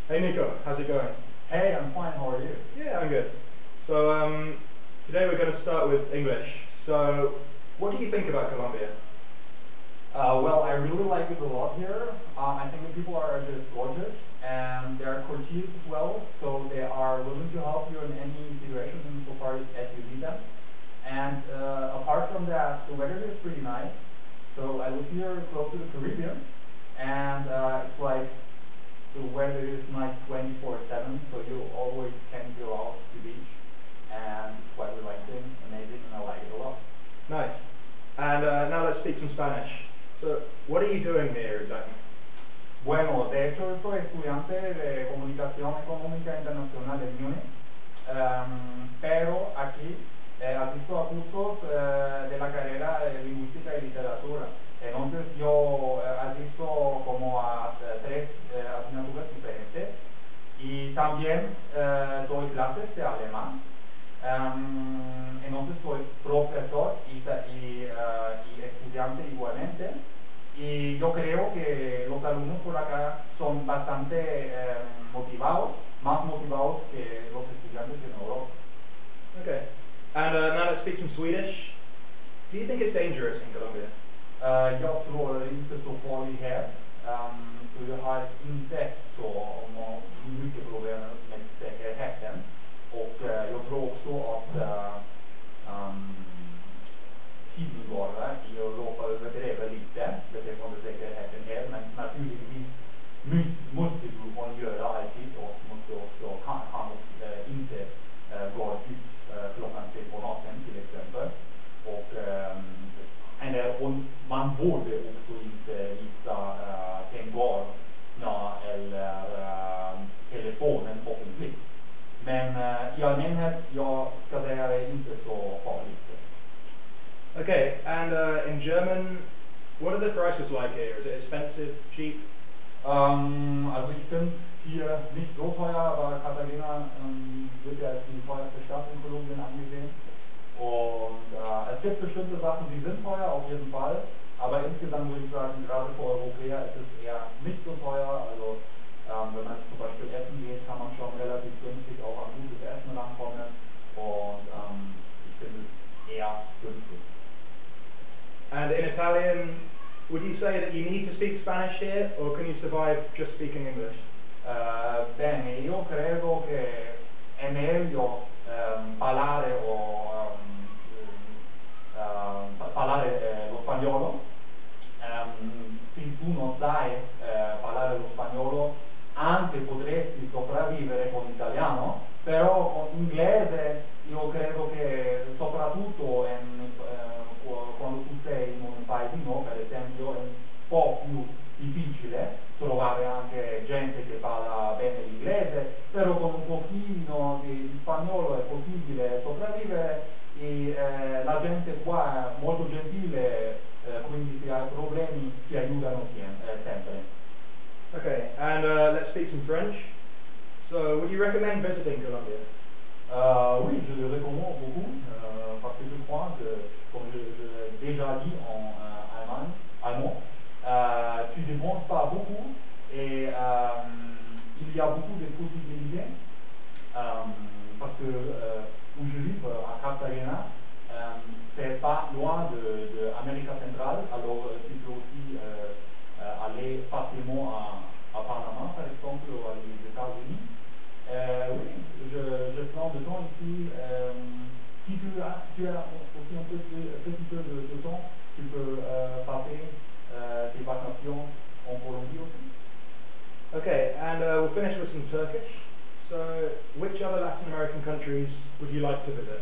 Hey Nico, how's it going? Hey, I'm fine. How are you? Yeah, I'm good. So today we're going to start with English. So what do you think about Colombia? Well, I really like it a lot here. I think the people are just gorgeous and they're courteous as well. So they are willing to help you in any situation insofar as you need them. And apart from that, the weather here is pretty nice. So I live here close to the Caribbean, and it's like the weather is nice 24/7, so you always can go out to the beach, and it's quite relaxing, amazing, and I like it a lot. Nice. And now let's speak some Spanish. So what are you doing here exactly? Bueno, de hecho yo soy estudiante de Comunicación Económica Internacional en Múnich, pero aquí asisto a cursos de la carrera de Lingüística y Literatura. Entonces yo asisto como a tres asignaturas diferentes y también doy clases de alemán. Entonces soy profesor y estudiante igualmente. Y yo creo que los alumnos por acá son bastante motivados, más motivados que los estudiantes en Europa. Okay. And now let's speak some Swedish. Do you think it's dangerous in Colombia? Jag tror inte så farligt här. Så jag har inte så mycket problem med säkerheten. Och jag tror också att tiden går i Europa överdriver lite beträffande säkerheten här. Men naturligtvis måste du göra alltid och måste också kan inte gå ut klockan 3 på natten till exempel. Och man borde också inte visa pengarna eller telefonen offentligt. Men i allmänhet, jag ska säga det inte så farligt. Okay, and in German, what are the prices like here? Is it expensive, cheap? Also ich finde hier nicht so teuer, aber Cartagena wird ja als die teuerste Stadt in Kolumbien angesehen. Und es gibt bestimmte Sachen, die sind teuer, auf jeden Fall. Aber insgesamt würde ich sagen, gerade für Europäer ist es eher nicht so teuer. Also wenn man zum Beispiel essen geht, kann man schon relativ günstig auch an gutes Essen rankommen. Und ich finde es eher günstig. And in Italian, would you say that you need to speak Spanish here, or can you survive just speaking English? Bene, io credo che è meglio parlare lo spagnolo. Se tu non sai parlare lo spagnolo, anche potresti sopravvivere con l'italiano, però con l'inglese io credo che soprattutto quando tu sei in un paesino, per esempio, è un po' più difficile trovare anche gente che parla bene l'inglese, però con un pochino di spagnolo è possibile sopravvivere e la gente qua è molto gentile, quindi se hai problemi ti aiutano sempre. Okay, and let's speak some French. So, would you recommend visiting Colombia? Oui, je le recommande beaucoup, parce que je crois que, comme je l'ai déjà dit en allemand, tu ne dépenses pas beaucoup et il y a beaucoup de possibilités, parce que où je vis à Cartagena, c'est pas loin de Amérique centrale, alors tu peux aussi aller facilement à Panama par exemple ou aux États-Unis. Oui, je prends du temps ici. Si tu as aussi un petit peu de temps, tu peux passer tes vacations en Colombie aussi. Okay, and we'll finish with some Turkish. So, which other Latin American countries would you like to visit?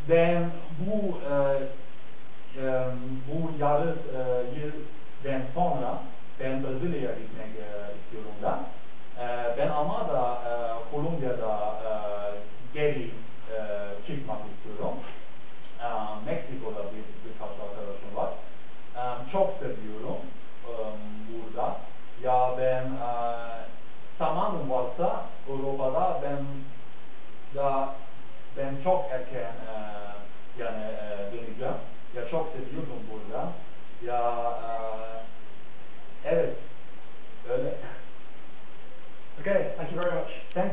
Ben bu yıldan sonra ben Brezilya'ya gitmek istiyorum da. Ben ama da Kolombiya'da geri çıkmak istiyorum. Meksiko'da birkaç arkadaşım var. Çok seviyorum burada. Ya ben zamanım varsa Avrupa'da ben çok erken döneceğim. Ya çok seviyorum burada. Ya evet öyle. Okay, thank you very much. Thank